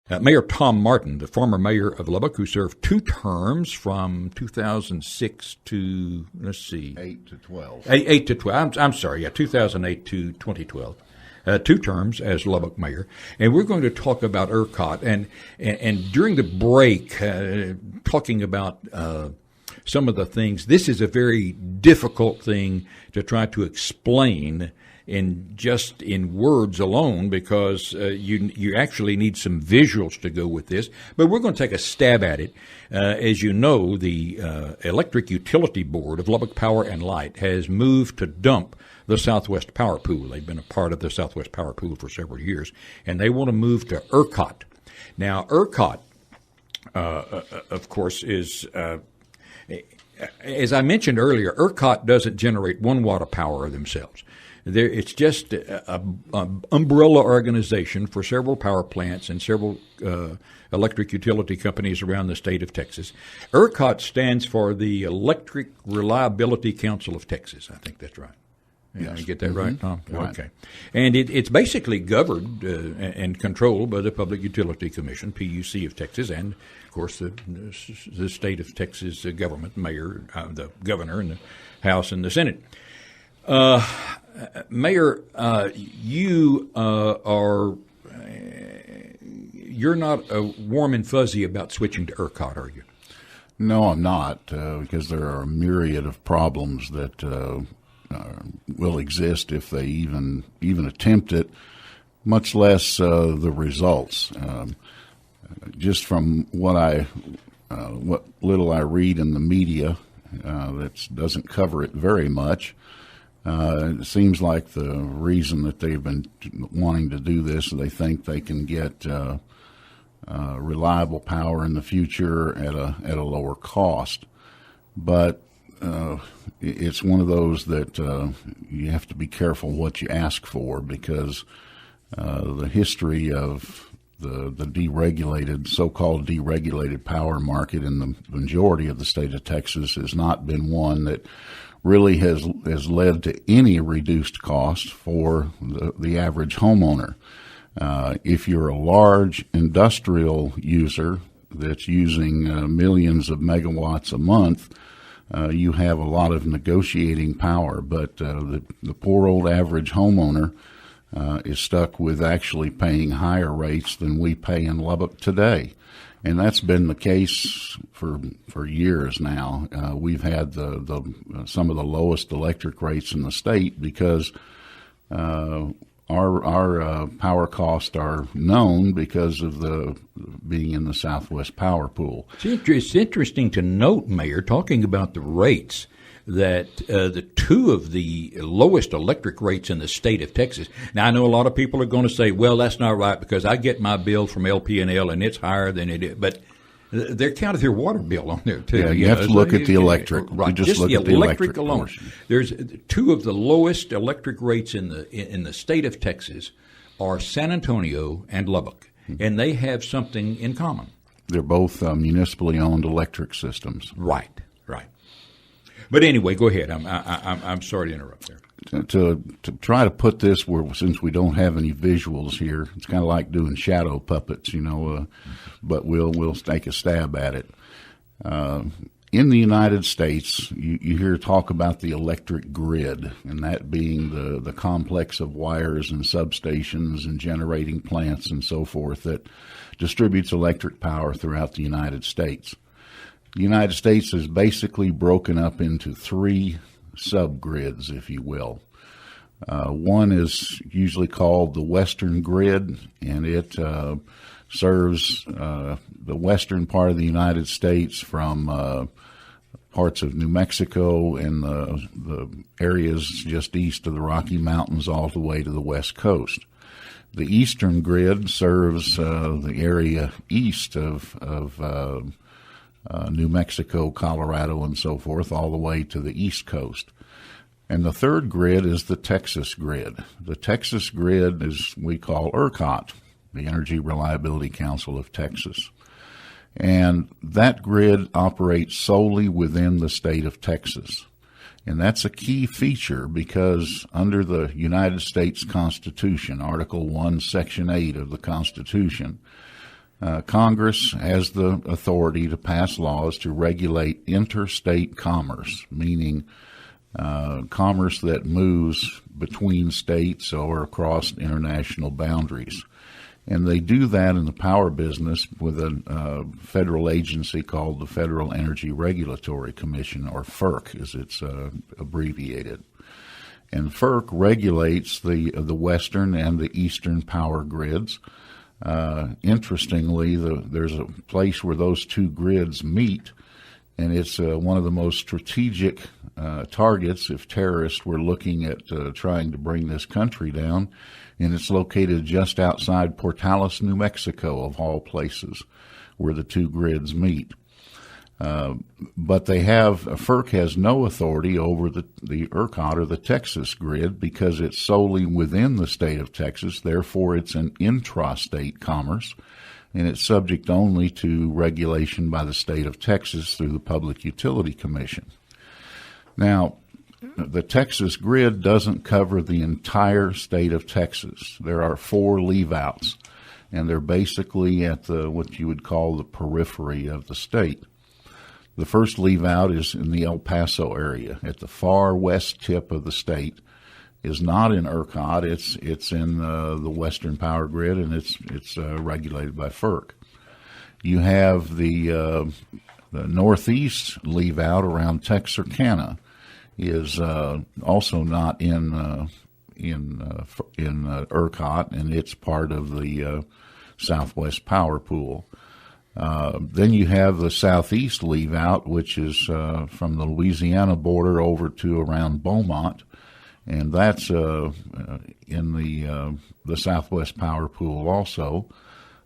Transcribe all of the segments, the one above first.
Mayor Tom Martin, the former mayor of Lubbock, who served 2 terms from 2006 to, 8 to 12. 8 to 12. I'm sorry, 2008 to 2012. 2 terms as Lubbock mayor. And we're going to talk about ERCOT. And during the break, talking about some of the things, this is a very difficult thing to try to explain in words alone, because you actually need some visuals to go with this. But we're going to take a stab at it. As you know, the Electric Utility Board of Lubbock Power and Light has moved to dump the Southwest Power Pool. They've been a part of the Southwest Power Pool for several years, and they want to move to ERCOT. Now, ERCOT, of course, is as I mentioned earlier, ERCOT doesn't generate 1 watt of power themselves. It's just an umbrella organization for several power plants and several electric utility companies around the state of Texas. ERCOT stands for the Electric Reliability Council of Texas. I think that's right. Yes. You get that right, Tom? Right. Okay. And it's basically governed and controlled by the Public Utility Commission, PUC of Texas, and, of course, the state of Texas government, mayor, the governor, and the House and the Senate. Mayor, you're not warm and fuzzy about switching to ERCOT, are you? No, I'm not, because there are a myriad of problems that will exist if they even attempt it, much less the results. Just from what little I read in the media, that doesn't cover it very much. It seems like the reason that they've been wanting to do this, they think they can get reliable power in the future at a lower cost. But it's one of those that you have to be careful what you ask for, because the history of the deregulated, so-called deregulated power market in the majority of the state of Texas has not been one that really has led to any reduced cost for the average homeowner. If you're a large industrial user that's using millions of megawatts a month, you have a lot of negotiating power, but the poor old average homeowner is stuck with actually paying higher rates than we pay in Lubbock today. And that's been the case for years now. We've had some of the lowest electric rates in the state because our power costs are known because of being in the Southwest Power Pool. It's interesting to note, Mayor, talking about the rates, that the 2 of the lowest electric rates in the state of Texas. Now, I know a lot of people are going to say, well, that's not right because I get my bill from LP&L and it's higher than it is. But they're counting their water bill on there, too. Yeah, you have to look at the electric. Right, just look at the electric alone. Portion. There's 2 of the lowest electric rates in the state of Texas are San Antonio and Lubbock, and they have something in common. They're both municipally owned electric systems. Right. But anyway, go ahead. I'm sorry to interrupt there. To try to put this since we don't have any visuals here, it's kind of like doing shadow puppets, but we'll take a stab at it. In the United States, you hear talk about the electric grid, and that being the complex of wires and substations and generating plants and so forth that distributes electric power throughout the United States. The United States is basically broken up into 3 subgrids, if you will. One is usually called the Western Grid, and it serves the western part of the United States from parts of New Mexico and the areas just east of the Rocky Mountains all the way to the West Coast. The Eastern Grid serves the area east of New Mexico, Colorado, and so forth, all the way to the East Coast. And the third grid is the Texas grid. The Texas grid is we call ERCOT, the Energy Reliability Council of Texas. And that grid operates solely within the state of Texas. And that's a key feature because under the United States Constitution, Article 1, Section 8 of the Constitution, Congress has the authority to pass laws to regulate interstate commerce, meaning commerce that moves between states or across international boundaries. And they do that in the power business with a federal agency called the Federal Energy Regulatory Commission, or FERC as it's abbreviated. And FERC regulates the western and the eastern power grids. Interestingly, there's a place where those two grids meet, and it's one of the most strategic targets if terrorists were looking at trying to bring this country down, and it's located just outside Portales, New Mexico, of all places, where the two grids meet. But FERC has no authority over the ERCOT or the Texas grid because it's solely within the state of Texas. Therefore, it's an intrastate commerce, and it's subject only to regulation by the state of Texas through the Public Utility Commission. Now, the Texas grid doesn't cover the entire state of Texas. There are 4 leave-outs, and they're basically at what you would call the periphery of the state. The first leave-out is in the El Paso area, at the far west tip of the state. Is not in ERCOT. It's in the Western Power Grid, and it's regulated by FERC. You have the northeast leave-out around Texarkana. Is also not in ERCOT, and it's part of the Southwest Power Pool. Then you have the southeast leave-out, which is from the Louisiana border over to around Beaumont, and that's in the Southwest Power Pool also,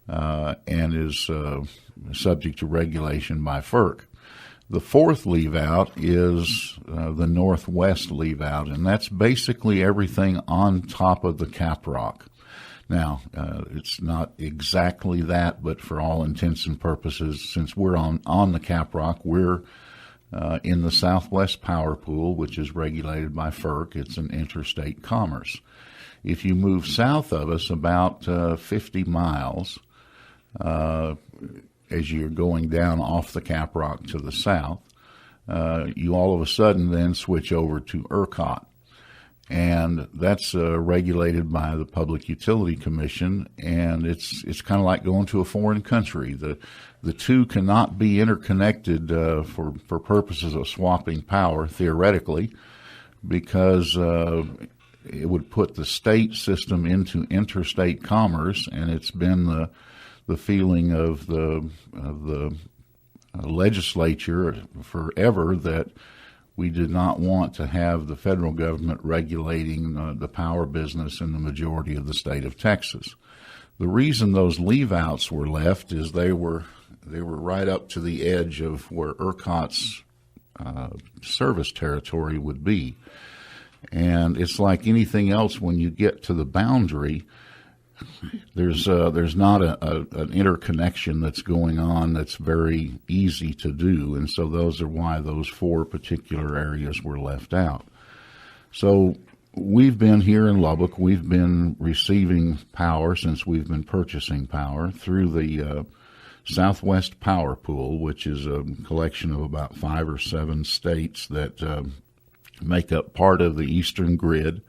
and is subject to regulation by FERC. The fourth leave-out is the northwest leave-out, and that's basically everything on top of the caprock. Now, it's not exactly that, but for all intents and purposes, since we're on the caprock, we're in the Southwest Power Pool, which is regulated by FERC. It's an interstate commerce. If you move south of us about 50 miles, as you're going down off the caprock to the south, you all of a sudden then switch over to ERCOT. And that's regulated by the Public Utility Commission, and it's kind of like going to a foreign country. The two cannot be interconnected for purposes of swapping power, theoretically, because it would put the state system into interstate commerce, and it's been the feeling of the legislature forever that we did not want to have the federal government regulating the power business in the majority of the state of Texas. The reason those leave-outs were left is they were right up to the edge of where ERCOT's service territory would be. And it's like anything else, when you get to the boundary, there's not an interconnection that's going on that's very easy to do, and so those are why those 4 particular areas were left out. So we've been here in Lubbock, we've been receiving power since we've been purchasing power through the Southwest Power Pool, which is a collection of about 5 or 7 states that make up part of the eastern grid.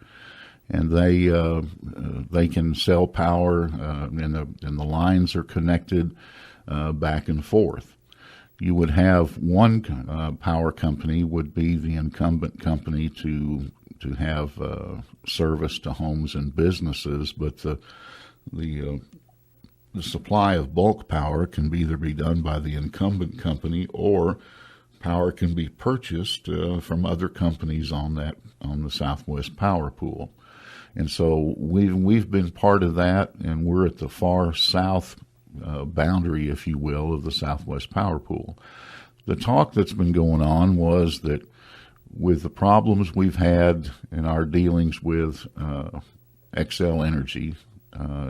And they can sell power, and the lines are connected back and forth. You would have one power company would be the incumbent company to have service to homes and businesses, but the supply of bulk power can either be done by the incumbent company, or power can be purchased from other companies on the Southwest Power Pool. And so we've been part of that, and we're at the far south boundary, if you will, of the Southwest Power Pool. The talk that's been going on was that with the problems we've had in our dealings with XL Energy,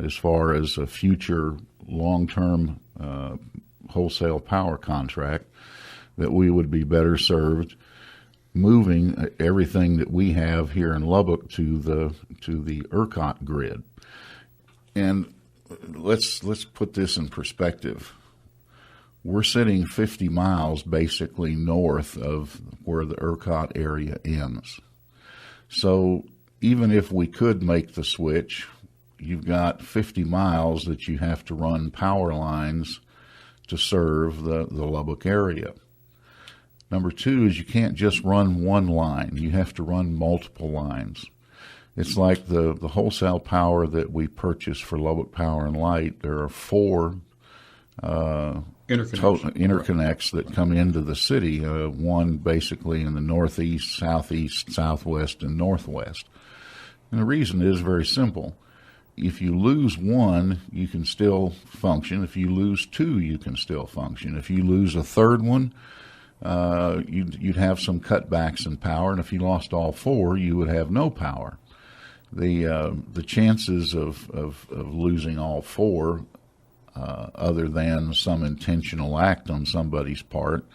as far as a future long-term wholesale power contract, that we would be better served moving everything that we have here in Lubbock to the ERCOT grid. And let's put this in perspective. We're sitting 50 miles basically north of where the ERCOT area ends. So even if we could make the switch, you've got 50 miles that you have to run power lines to serve the Lubbock area. Number two is you can't just run one line. You have to run multiple lines. It's like the wholesale power that we purchase for Lubbock Power and Light. There are 4 interconnects that come into the city, one basically in the northeast, southeast, southwest, and northwest. And the reason is very simple. If you lose one, you can still function. If you lose 2, you can still function. If you lose a third one, you'd have some cutbacks in power, and if you lost all 4, you would have no power. The chances of losing all 4, other than some intentional act on somebody's part,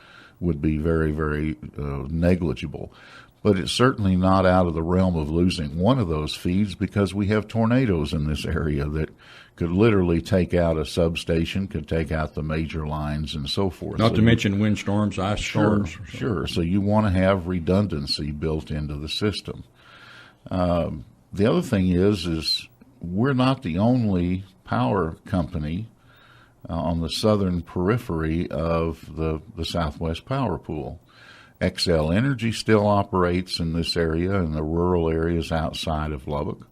would be very, very negligible. But it's certainly not out of the realm of losing one of those feeds, because we have tornadoes in this area that could literally take out a substation, could take out the major lines and so forth. Not to mention windstorms, ice storms. Sure. So you want to have redundancy built into the system. The other thing is we're not the only power company on the southern periphery of the Southwest Power Pool. XL Energy still operates in this area, in the rural areas outside of Lubbock.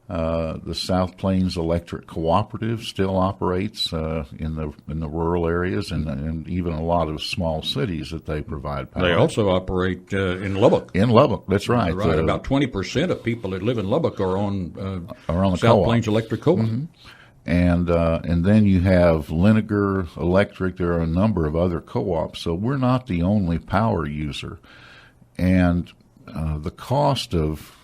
The South Plains Electric Cooperative still operates in the rural areas, and even a lot of small cities that they provide power. They also operate in Lubbock. In Lubbock, that's right. Right. About 20% of people that live in Lubbock are on the South co-op. Plains Electric Co-op. Mm-hmm. And then you have Linegar Electric. There are a number of other co-ops, so we're not the only power user. And the cost of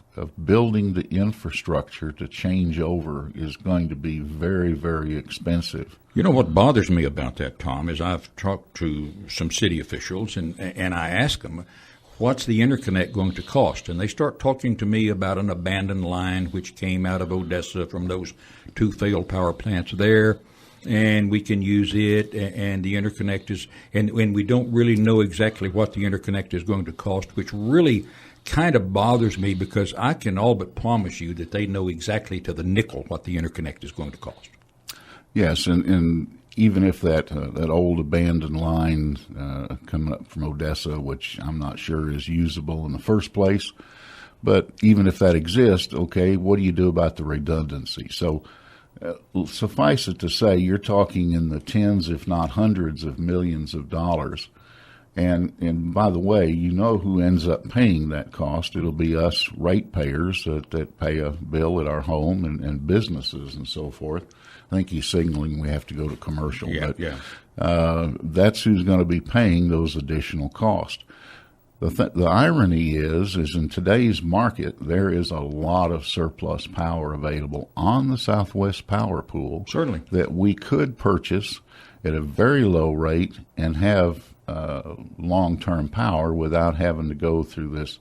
building the infrastructure to change over is going to be very, very expensive. You know what bothers me about that, Tom, is I've talked to some city officials, and I ask them, what's the interconnect going to cost? And they start talking to me about an abandoned line which came out of Odessa from those 2 failed power plants there, and we can use it, and the interconnect is, and we don't really know exactly what the interconnect is going to cost, which really kind of bothers me, because I can all but promise you that they know exactly to the nickel what the interconnect is going to cost. Yes, and even if that old abandoned line coming up from Odessa, which I'm not sure is usable in the first place, but even if that exists, okay, what do you do about the redundancy? So suffice it to say, you're talking in the tens, if not hundreds of millions of dollars. And by the way, you know who ends up paying that cost. It'll be us ratepayers that pay a bill at our home, and businesses and so forth. I think he's signaling we have to go to commercial. Yeah. That's who's going to be paying those additional costs. The irony is in today's market, there is a lot of surplus power available on the Southwest Power Pool. Certainly. That we could purchase at a very low rate and have long-term power without having to go through this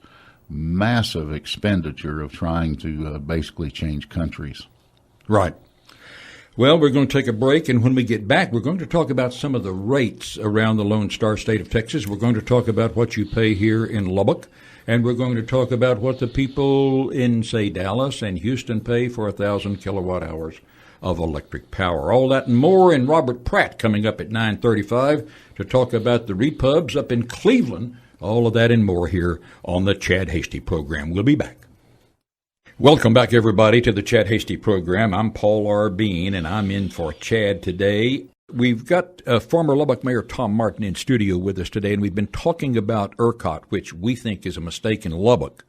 massive expenditure of trying to basically change countries. Right. Well, we're going to take a break, and when we get back, we're going to talk about some of the rates around the Lone Star State of Texas. We're going to talk about what you pay here in Lubbock, and we're going to talk about what the people in, say, Dallas and Houston pay for 1,000 kilowatt hours of electric power. All that and more, and Robert Pratt coming up at 9:35 to talk about the repubs up in Cleveland. All of that and more here on the Chad Hasty Program. We'll be back. Welcome back, everybody, to the Chad Hasty Program. I'm Paul R. Beane, and I'm in for Chad today. We've got former Lubbock Mayor Tom Martin in studio with us today, and we've been talking about ERCOT, which we think is a mistake in Lubbock.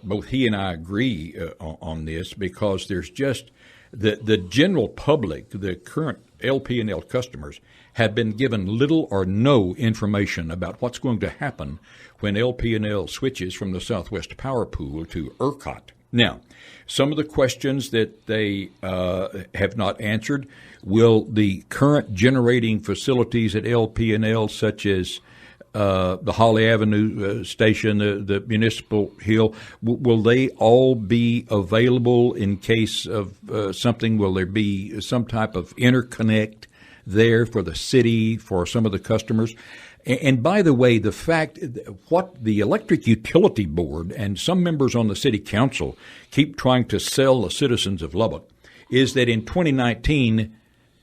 Both he and I agree on this, because there's just the general public, the current LP&L customers, have been given little or no information about what's going to happen when LP&L switches from the Southwest Power Pool to ERCOT. Now, some of the questions that they have not answered: will the current generating facilities at LP&L, such as the Holly Avenue station, the Municipal Hill, will they all be available in case of something? Will there be some type of interconnect there for the city, for some of the customers? And by the way, the fact what the Electric Utility Board and some members on the City Council keep trying to sell the citizens of Lubbock is that in 2019,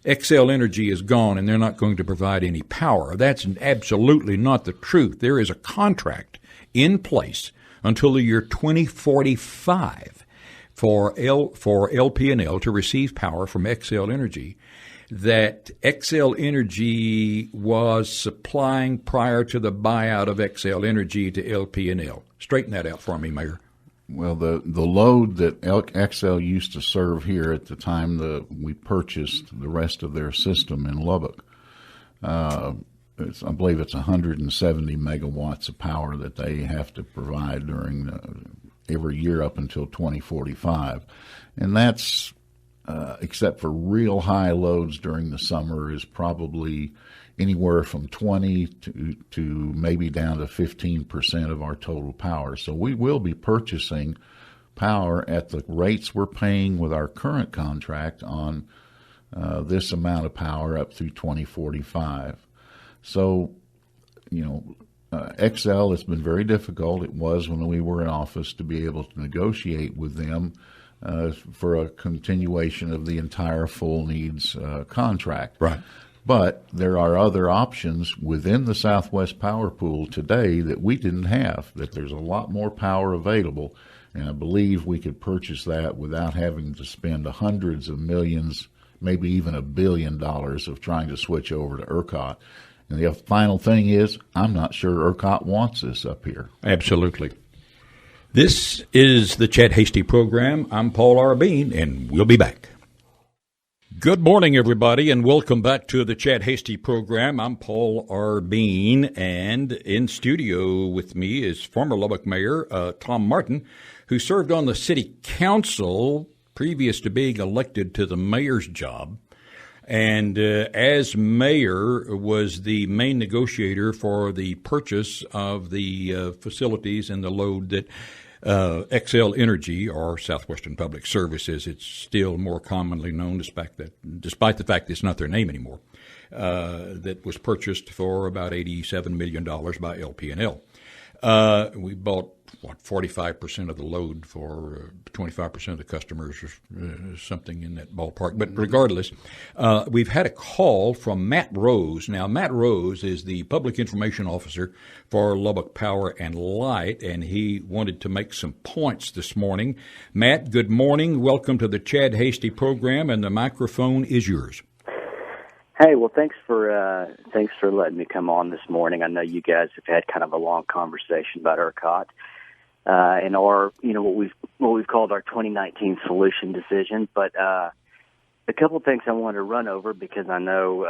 XL Energy is gone and they're not going to provide any power. That's absolutely not the truth. There is a contract in place until the year 2045 for LP&L to receive power from XL Energy that XL Energy was supplying prior to the buyout of XL Energy to LP&L. Straighten that out for me, Mayor. Well, the load that XL used to serve here at the time that we purchased the rest of their system in Lubbock, I believe it's 170 megawatts of power that they have to provide during every year up until 2045. And that's, except for real high loads during the summer, is probably anywhere from 20 to maybe down to 15% of our total power. So we will be purchasing power at the rates we're paying with our current contract on this amount of power up through 2045. So, XL, it's been very difficult. It was when we were in office to be able to negotiate with them for a continuation of the entire full needs contract. Right. But there are other options within the Southwest Power Pool today that we didn't have, that there's a lot more power available, and I believe we could purchase that without having to spend hundreds of millions, maybe even $1 billion of trying to switch over to ERCOT. And the final thing is, I'm not sure ERCOT wants this up here. Absolutely. This is the Chad Hasty Program. I'm Paul R. Beane, and we'll be back. Good morning, everybody, and welcome back to the Chad Hasty Program. I'm Paul R. Beane, and in studio with me is former Lubbock Mayor Tom Martin, who served on the City Council previous to being elected to the mayor's job, and as mayor was the main negotiator for the purchase of the facilities and the load that XL Energy, or Southwestern Public Services, it's still more commonly known, despite the fact that it's not their name anymore, that was purchased for about $87 million by LP&L. We bought, 45% of the load for 25% of the customers, or something in that ballpark. But regardless, we've had a call from Matt Rose. Now, Matt Rose is the Public Information Officer for Lubbock Power and Light, and he wanted to make some points this morning. Matt, good morning. Welcome to the Chad Hasty Program, and the microphone is yours. Hey, well, thanks for letting me come on this morning. I know you guys have had kind of a long conversation about ERCOT and our, what we've called our 2019 solution decision. But a couple of things I wanted to run over, because I know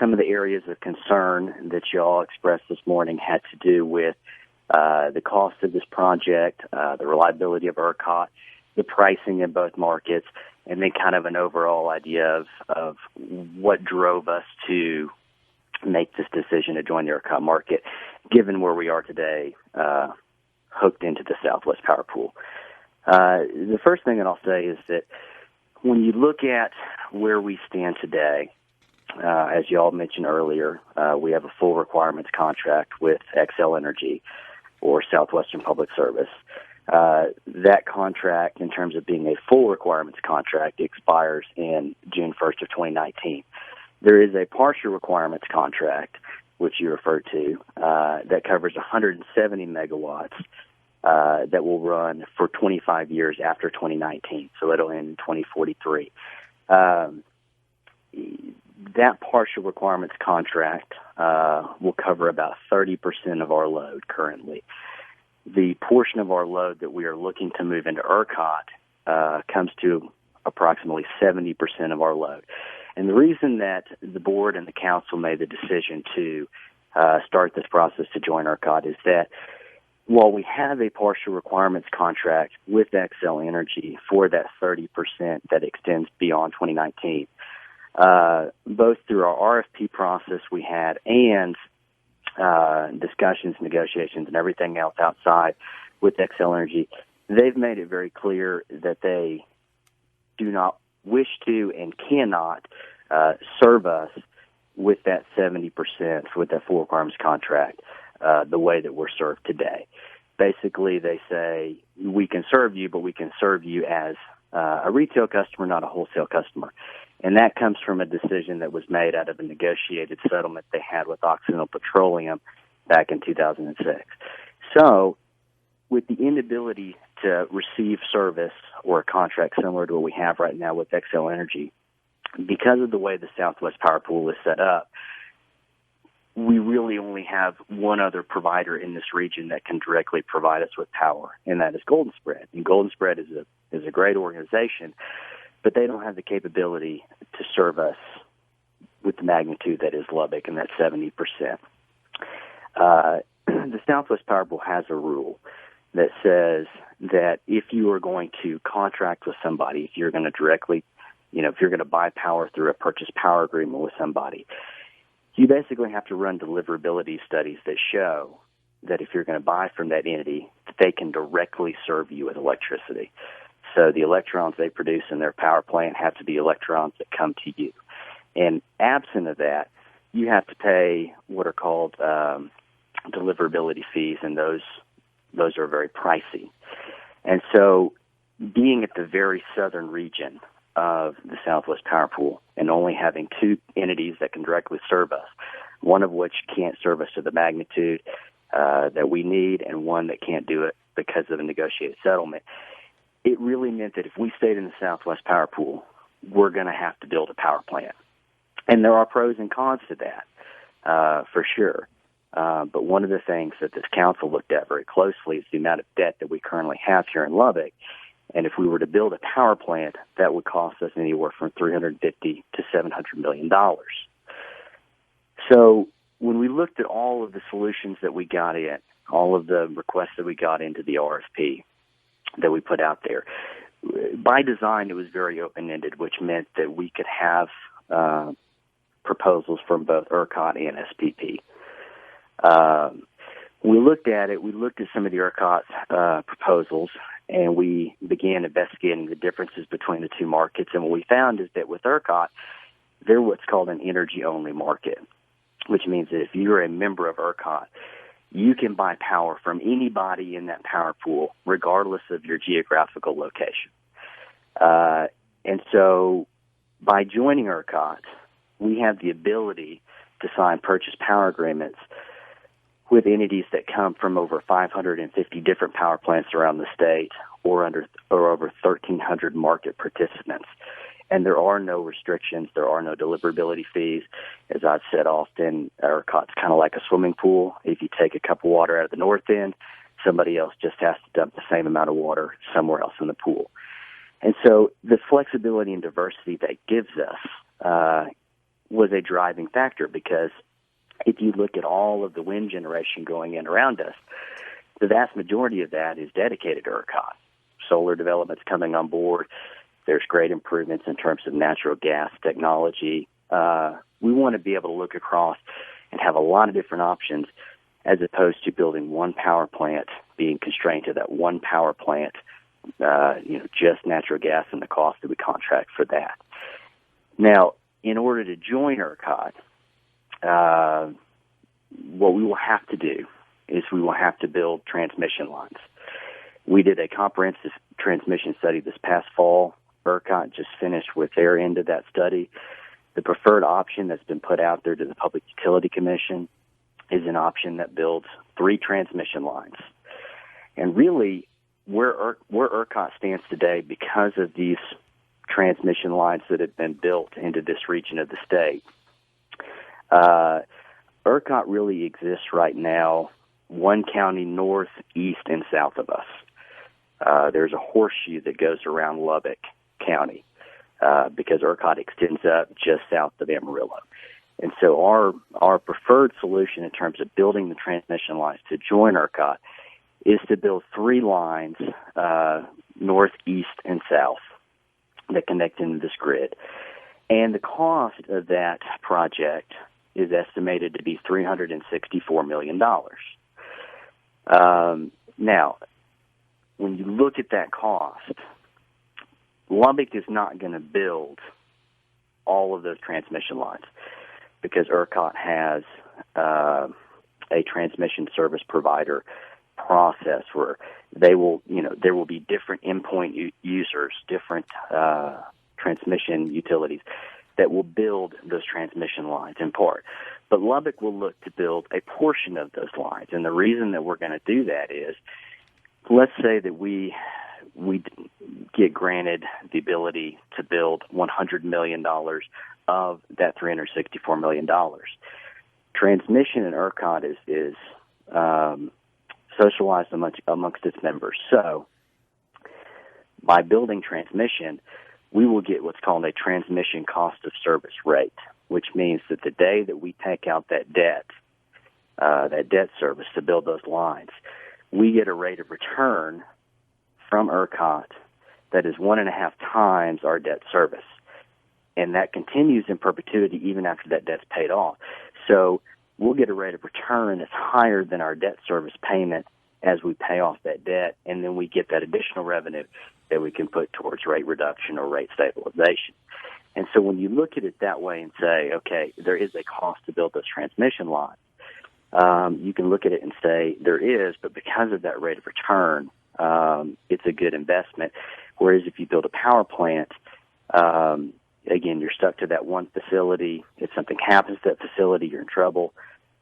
some of the areas of concern that y'all expressed this morning had to do with the cost of this project, the reliability of ERCOT, the pricing in both markets, and then kind of an overall idea of what drove us to make this decision to join the ERCOT market, given where we are today, hooked into the Southwest Power Pool. The first thing that I'll say is that when you look at where we stand today, as you all mentioned earlier, we have a full requirements contract with XL Energy, or Southwestern Public Service. That contract, in terms of being a full requirements contract, expires in June 1st of 2019. There is a partial requirements contract, which you referred to, that covers 170 megawatts that will run for 25 years after 2019, so it'll end in 2043. That partial requirements contract will cover about 30% of our load currently. The portion of our load that we are looking to move into ERCOT comes to approximately 70% of our load. And the reason that the board and the council made the decision to start this process to join ERCOT is that while we have a partial requirements contract with XL Energy for that 30% that extends beyond 2019, both through our RFP process we had and discussions, negotiations, and everything else outside with Xcel Energy, they've made it very clear that they do not wish to and cannot serve us with that 70%, with that full requirements contract, the way that we're served today. Basically, they say we can serve you, but we can serve you as a retail customer, not a wholesale customer. And that comes from a decision that was made out of a negotiated settlement they had with Occidental Petroleum back in 2006. So, with the inability to receive service or a contract similar to what we have right now with Xcel Energy, because of the way the Southwest Power Pool is set up, we really only have one other provider in this region that can directly provide us with power, and that is Golden Spread. And Golden Spread is a great organization, but they don't have the capability to serve us with the magnitude that is Lubbock and that 70%. The Southwest Power Pool has a rule that says that if you are going to contract with somebody, if you're going to directly, if you're going to buy power through a purchase power agreement with somebody, you basically have to run deliverability studies that show that if you're going to buy from that entity, that they can directly serve you with electricity. So the electrons they produce in their power plant have to be electrons that come to you. And absent of that, you have to pay what are called deliverability fees, and those are very pricey. And so being at the very southern region of the Southwest Power Pool and only having two entities that can directly serve us, one of which can't serve us to the magnitude that we need, and one that can't do it because of a negotiated settlement, it really meant that if we stayed in the Southwest Power Pool, we're going to have to build a power plant. And there are pros and cons to that, for sure. But one of the things that this council looked at very closely is the amount of debt that we currently have here in Lubbock. And if we were to build a power plant, that would cost us anywhere from $350 to $700 million. So when we looked at all of the solutions that we got in, all of the requests that we got into the RFP that we put out there, by design it was very open-ended, which meant that we could have proposals from both ERCOT and SPP. We looked at it. We looked at some of the ERCOT proposals, and we began investigating the differences between the two markets. And what we found is that with ERCOT, they're what's called an energy-only market, which means that if you're a member of ERCOT, you can buy power from anybody in that power pool, regardless of your geographical location. And so by joining ERCOT, we have the ability to sign purchase power agreements with entities that come from over 550 different power plants around the state, or over 1,300 market participants. And there are no restrictions. There are no deliverability fees. As I've said often, ERCOT's kind of like a swimming pool. If you take a cup of water out of the north end, somebody else just has to dump the same amount of water somewhere else in the pool. And so the flexibility and diversity that gives us was a driving factor, because if you look at all of the wind generation going in around us, the vast majority of that is dedicated to ERCOT. Solar development's coming on board. There's great improvements in terms of natural gas technology. We want to be able to look across and have a lot of different options, as opposed to building one power plant, being constrained to that one power plant, just natural gas and the cost that we contract for that. Now, in order to join ERCOT, what we will have to do is we will have to build transmission lines. We did a comprehensive transmission study this past fall. ERCOT just finished with their end of that study. The preferred option that's been put out there to the Public Utility Commission is an option that builds 3 transmission lines. And really, where ERCOT stands today, because of these transmission lines that have been built into this region of the state, ERCOT really exists right now one county north, east, and south of us. There's a horseshoe that goes around Lubbock County because ERCOT extends up just south of Amarillo. And so our preferred solution in terms of building the transmission lines to join ERCOT is to build 3 lines, north, east, and south, that connect into this grid. And the cost of that project is estimated to be $364 million. Now, when you look at that cost, Lubbock is not going to build all of those transmission lines because ERCOT has a transmission service provider process where they will, there will be different endpoint users, different transmission utilities that will build those transmission lines in part. But Lubbock will look to build a portion of those lines. And the reason that we're going to do that is, let's say that we get granted the ability to build $100 million of that $364 million. Transmission in ERCOT is socialized amongst its members. So by building transmission, we will get what's called a transmission cost of service rate, which means that the day that we take out that debt service to build those lines, we get a rate of return from ERCOT that is 1.5 times our debt service. And that continues in perpetuity even after that debt's paid off. So we'll get a rate of return that's higher than our debt service payment as we pay off that debt, and then we get that additional revenue that we can put towards rate reduction or rate stabilization. And so when you look at it that way and say, okay, there is a cost to build those transmission lines, you can look at it and say there is, but because of that rate of return, it's a good investment. Whereas if you build a power plant, again, you're stuck to that one facility. If something happens to that facility, you're in trouble,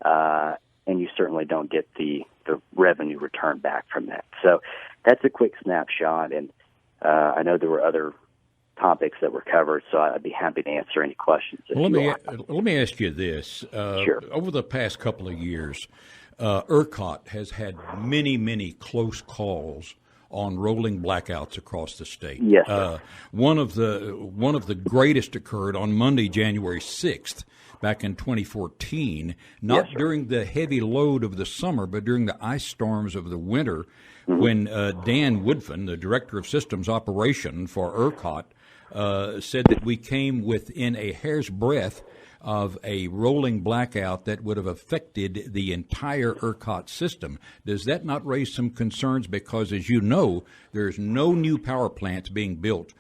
and you certainly don't get the revenue return back from that. So that's a quick snapshot, and I know there were other topics that were covered, so I'd be happy to answer any questions. Let me ask you this. Sure. Over the past couple of years, ERCOT has had many close calls on rolling blackouts across the state. Yes, sir. One of the greatest occurred on Monday, January 6th, back in 2014, not Yes, sir. during the heavy load of the summer, but during the ice storms of the winter, when Dan Woodfin, the Director of Systems Operation for ERCOT, said that we came within a hair's breadth of a rolling blackout that would have affected the entire ERCOT system. Does that not raise some concerns? Because, as you know, there's no new power plants being built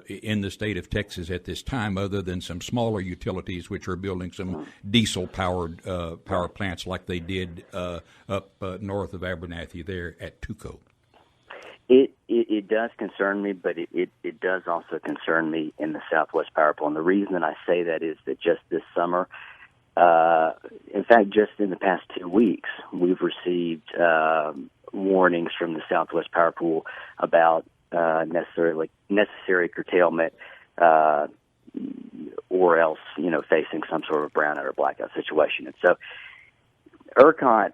in the state of Texas at this time, other than some smaller utilities which are building some diesel-powered power plants like they did up north of Abernathy there at Tuco. It does concern me, but it does also concern me in the Southwest Power Pool. And the reason that I say that is that just this summer, in fact, just in the past 2 weeks, we've received warnings from the Southwest Power Pool about necessary curtailment or else, facing some sort of brownout or blackout situation. And so ERCOT,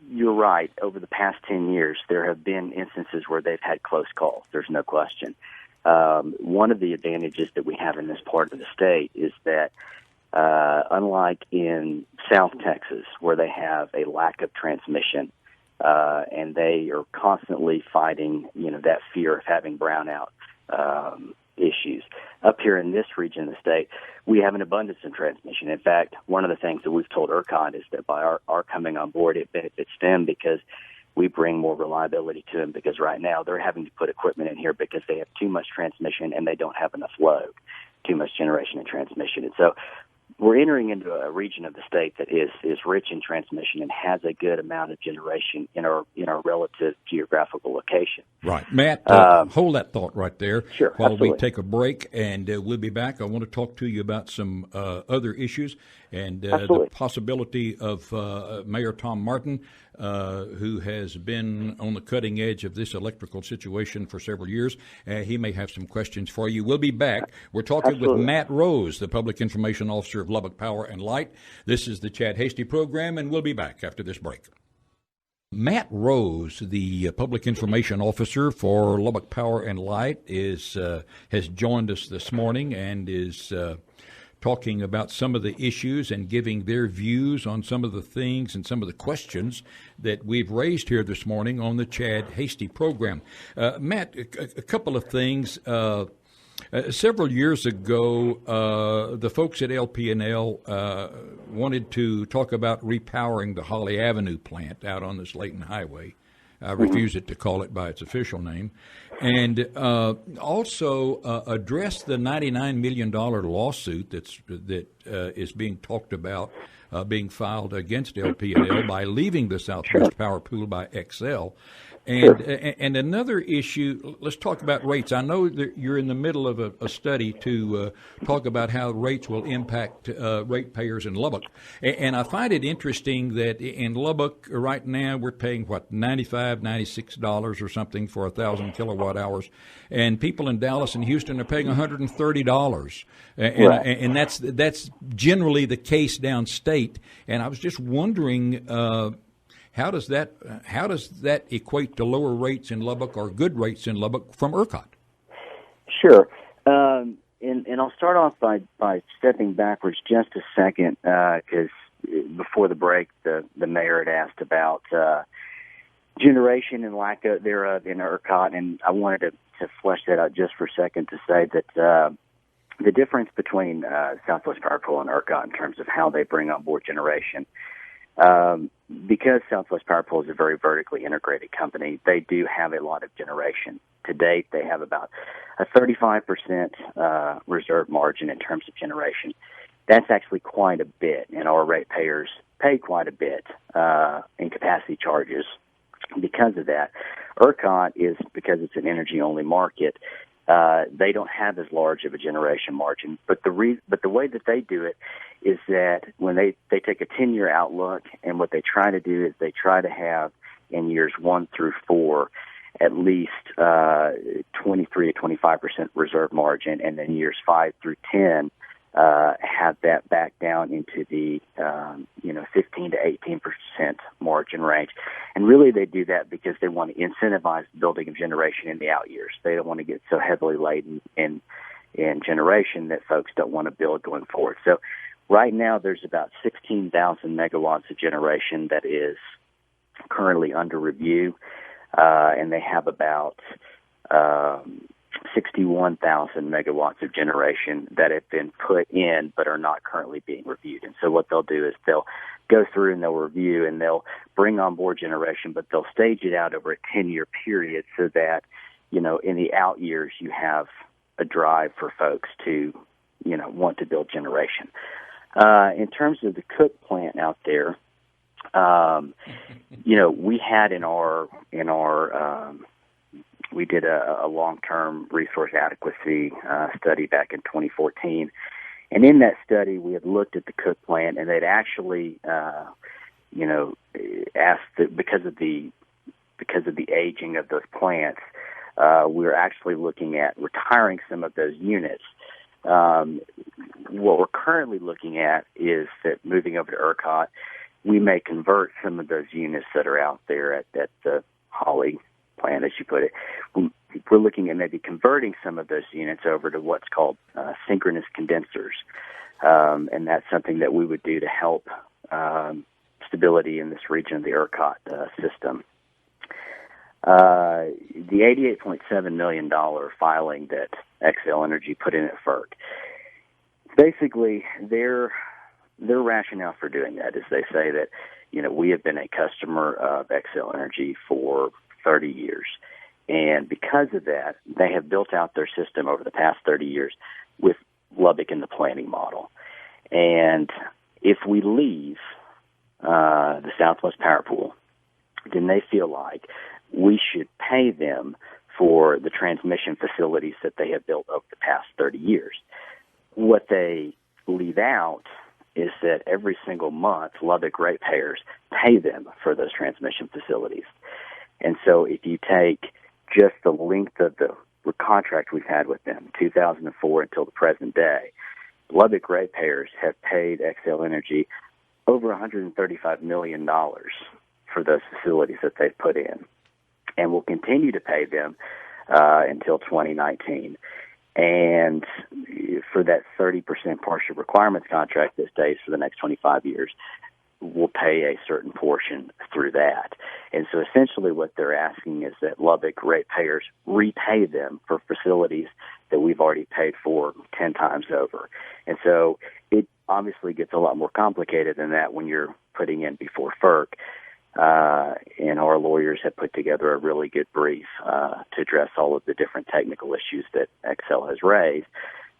you're right. Over the past 10 years, there have been instances where they've had close calls. There's no question. One of the advantages that we have in this part of the state is that, unlike in South Texas, where they have a lack of transmission, and they are constantly fighting, that fear of having brownout issues. Up here in this region of the state, we have an abundance of transmission. In fact, one of the things that we've told ERCOT is that by our coming on board, it benefits them because we bring more reliability to them, because right now they're having to put equipment in here because they have too much transmission and they don't have enough load, too much generation and transmission. And so we're entering into a region of the state that is rich in transmission and has a good amount of generation in our relative geographical location. Right. Matt, hold that thought right there. Sure, while absolutely. we take a break, and we'll be back. I want to talk to you about some other issues and the possibility of Mayor Tom Martin, who has been on the cutting edge of this electrical situation for several years. He may have some questions for you. We'll be back. We're talking with Matt Rose, the Public Information Officer of Lubbock Power and Light. This is the Chad Hasty program, and we'll be back after this break. Matt Rose, the Public Information Officer for Lubbock Power and Light, has joined us this morning and is talking about some of the issues and giving their views on some of the things and some of the questions that we've raised here this morning on the Chad Hasty program. Matt, a couple of things. Several years ago, the folks at LP&L wanted to talk about repowering the Holly Avenue plant out on the Slayton Highway. I refuse it to call it by its official name, and also address the $99 million lawsuit that is being talked about being filed against LP&L by leaving the Southwest Power Pool by XL. And another issue, let's talk about rates. I know that you're in the middle of a study to talk about how rates will impact ratepayers in Lubbock. And I find it interesting that in Lubbock right now we're paying, $95, $96 or something for 1,000 kilowatt hours. And people in Dallas and Houston are paying $130. And that's generally the case downstate. And I was just wondering, how does that equate to lower rates in Lubbock or good rates in Lubbock from ERCOT? Sure. And I'll start off by stepping backwards just a second, because before the break, the mayor had asked about generation and lack thereof in ERCOT, and I wanted to flesh that out just for a second to say that the difference between Southwest Power Pool and ERCOT in terms of how they bring on board generation, because Southwest Power Pool is a very vertically integrated company, they do have a lot of generation. To date, they have about a 35% reserve margin in terms of generation. That's actually quite a bit, and our ratepayers pay quite a bit in capacity charges because of that. ERCOT is, because it's an energy-only market, they don't have as large of a generation margin. But the way that they do it is that when they take a 10-year outlook, and what they try to do is they try to have in years 1 through 4 at least 23 to 25% reserve margin, and then years 5 through 10 have that back down into the 15 to 18% margin range. And really they do that because they want to incentivize building of generation in the out years. They don't want to get so heavily laden in generation that folks don't want to build going forward. So right now there's about 16,000 megawatts of generation that is currently under review, and they have about 61,000 megawatts of generation that have been put in but are not currently being reviewed. And so what they'll do is they'll go through and they'll review and they'll bring on board generation, but they'll stage it out over a 10-year period so that, in the out years you have a drive for folks to, want to build generation. In terms of the Cook plant out there, we had we did a long-term resource adequacy study back in 2014. And in that study, we had looked at the Cook plant, and they'd actually, asked that because of the aging of those plants, we were actually looking at retiring some of those units. What we're currently looking at is that moving over to ERCOT, we may convert some of those units that are out there at the Holly plant, as you put it. We're looking at maybe converting some of those units over to what's called synchronous condensers, and that's something that we would do to help stability in this region of the ERCOT system. The $88.7 million filing that XL Energy put in at FERC, basically their rationale for doing that is they say that, we have been a customer of XL Energy for 30 years. And because of that, they have built out their system over the past 30 years with Lubbock in the planning model. And if we leave the Southwest Power Pool, then they feel like we should pay them for the transmission facilities that they have built over the past 30 years. What they leave out is that every single month, Lubbock ratepayers pay them for those transmission facilities. And so if you take just the length of the contract we've had with them, 2004 until the present day, Lubbock ratepayers have paid XL Energy over $135 million for those facilities that they've put in, and will continue to pay them until 2019. And for that 30% partial requirements contract that stays for the next 25 years, will pay a certain portion through that. And so essentially what they're asking is that Lubbock ratepayers repay them for facilities that we've already paid for 10 times over. And so it obviously gets a lot more complicated than that when you're putting in before FERC. And our lawyers have put together a really good brief to address all of the different technical issues that Excel has raised.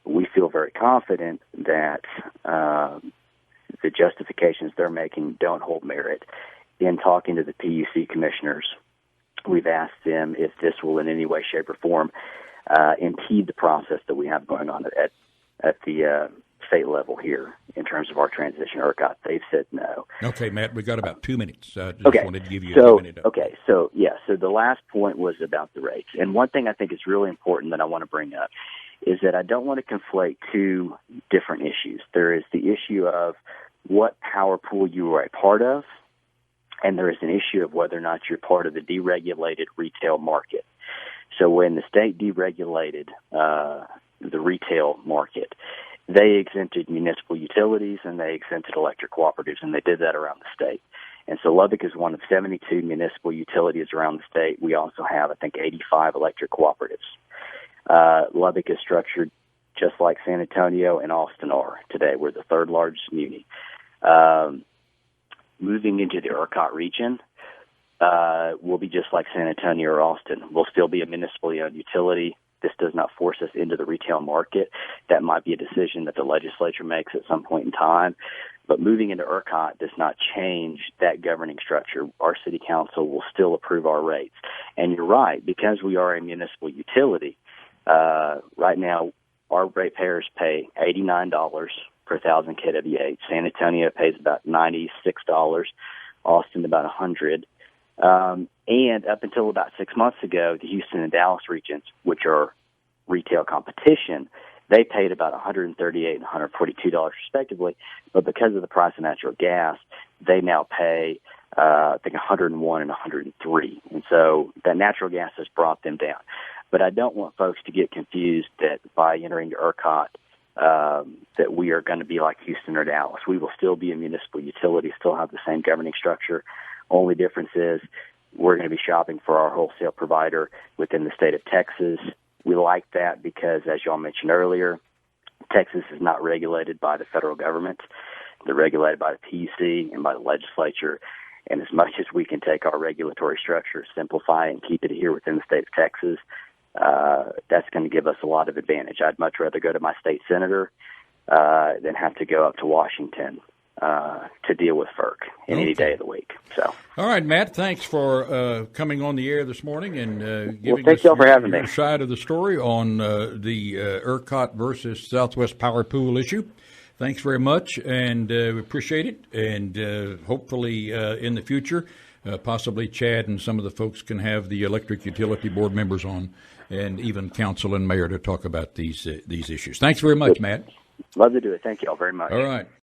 We feel very confident that the justifications they're making don't hold merit. In talking to the PUC commissioners, we've asked them if this will in any way, shape, or form impede the process that we have going on at the state level here in terms of our transition to ERCOT. They've said no. Okay, Matt, we got about 2 minutes. Just wanted to give you a 2-minute update. Okay, so the last point was about the rates. And one thing I think is really important that I want to bring up is that I don't want to conflate two different issues. There is the issue of what power pool you are a part of, and there is an issue of whether or not you're part of the deregulated retail market. So when the state deregulated the retail market, they exempted municipal utilities and they exempted electric cooperatives, and they did that around the state. And so Lubbock is one of 72 municipal utilities around the state. We also have, I think, 85 electric cooperatives. Lubbock is structured just like San Antonio and Austin are today. We're the third largest muni. Moving into the ERCOT region, we'll be just like San Antonio or Austin. We'll still be a municipally owned utility. This does not force us into the retail market. That might be a decision that the legislature makes at some point in time. But moving into ERCOT does not change that governing structure. Our city council will still approve our rates. And you're right, because we are a municipal utility, right now our ratepayers pay $89 per 1,000 kWh. San Antonio pays about $96, Austin about $100. And up until about 6 months ago, the Houston and Dallas regions, which are retail competition, they paid about $138 and $142 respectively. But because of the price of natural gas, they now pay, I think, $101 and $103. And so that natural gas has brought them down. But I don't want folks to get confused that by entering the ERCOT, that we are going to be like Houston or Dallas. We will still be a municipal utility, still have the same governing structure. Only difference is we're going to be shopping for our wholesale provider within the state of Texas. We like that because, as y'all mentioned earlier, Texas is not regulated by the federal government. They're regulated by the PUC and by the legislature. And as much as we can take our regulatory structure, simplify it, and keep it here within the state of Texas, that's going to give us a lot of advantage. I'd much rather go to my state senator than have to go up to Washington to deal with FERC any day of the week. So, all right, Matt, thanks for coming on the air this morning and giving thank us y'all for having me. Your side of the story on the ERCOT versus Southwest Power Pool issue. Thanks very much, and we appreciate it. And hopefully in the future, possibly Chad and some of the folks can have the Electric Utility Board members on, and even council and mayor to talk about these issues. Thanks very much, Matt. Love to do it. Thank you all very much. All right.